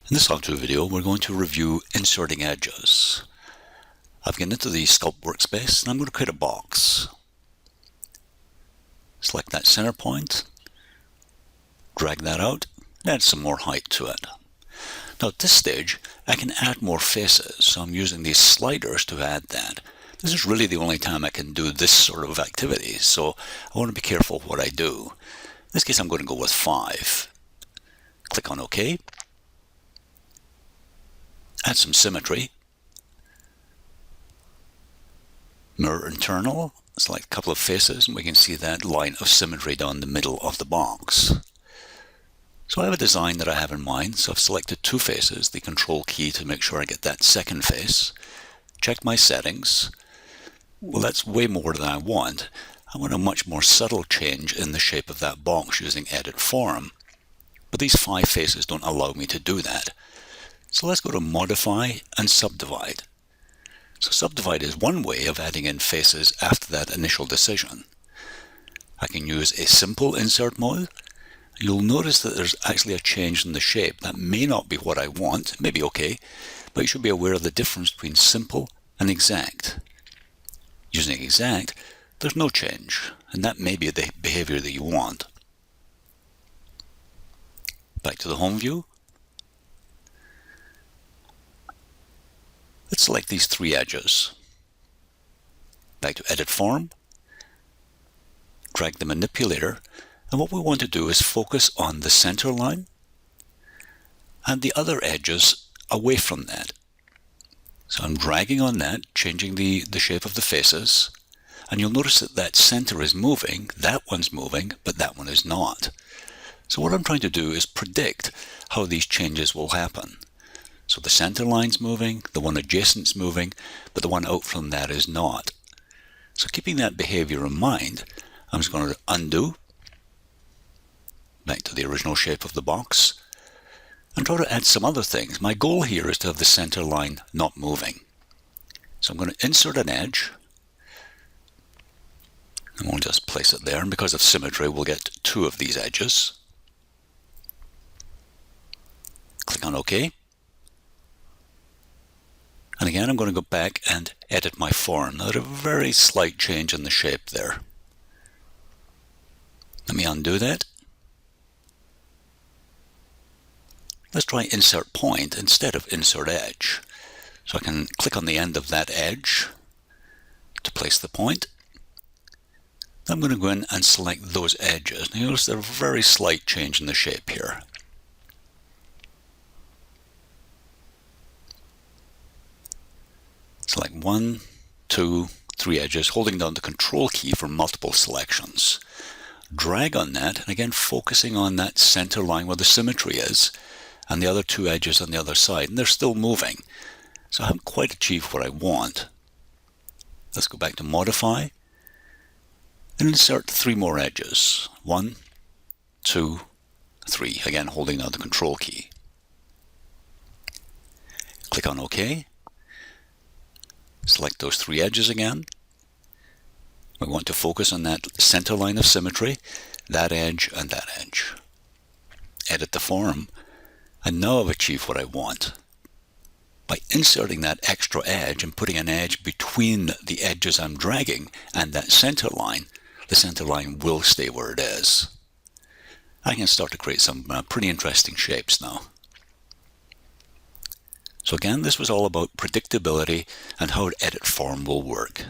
In this how-to video, we're going to review inserting edges. I've gone into the Sculpt workspace and I'm going to create a box. Select that center point, drag that out, and add some more height to it. Now at this stage, I can add more faces, so I'm using these sliders to add that. This is really the only time I can do this sort of activity, so I want to be careful what I do. In this case, I'm going to go with 5. Click on OK. Add some symmetry. Mirror internal. Select a couple of faces and we can see that line of symmetry down the middle of the box. So I have a design that I have in mind, so I've selected 2 faces, the control key to make sure I get that second face. Check my settings. Well, that's way more than I want. I want a much more subtle change in the shape of that box using edit form. But these 5 faces don't allow me to do that. So let's go to Modify and Subdivide. So Subdivide is one way of adding in faces after that initial decision. I can use a simple insert mode. You'll notice that there's actually a change in the shape. That may not be what I want, it may be okay, but you should be aware of the difference between simple and exact. Using exact, there's no change, and that may be the behavior that you want. Back to the home view. Let's select these 3 edges. Back to Edit Form. Drag the manipulator, and what we want to do is focus on the center line and the other edges away from that. So I'm dragging on that, changing the shape of the faces, and you'll notice that that center is moving, that one's moving, but that one is not. So what I'm trying to do is predict how these changes will happen. So the center line's moving, the one adjacent's moving, but the one out from that is not. So keeping that behavior in mind, I'm just going to undo, back to the original shape of the box, and try to add some other things. My goal here is to have the center line not moving. So I'm going to insert an edge, and we'll just place it there, and because of symmetry we'll get 2 of these edges. Click on OK. And again, I'm going to go back and edit my form. Now, there's a very slight change in the shape there. Let me undo that. Let's try Insert Point instead of Insert Edge. So I can click on the end of that edge to place the point. I'm going to go in and select those edges. Now, notice there's a very slight change in the shape here. Select 1, 2, 3 edges, holding down the control key for multiple selections. Drag on that, and again focusing on that center line where the symmetry is, and the other 2 edges on the other side, and they're still moving. So I haven't quite achieved what I want. Let's go back to Modify, and insert 3 more edges. 1, 2, 3, again holding down the control key. Click on OK. Select those 3 edges again. We want to focus on that center line of symmetry, that edge and that edge. Edit the form, and now I've achieved what I want. By inserting that extra edge and putting an edge between the edges I'm dragging and that center line, the center line will stay where it is. I can start to create some pretty interesting shapes now. So again, this was all about predictability and how edit form will work.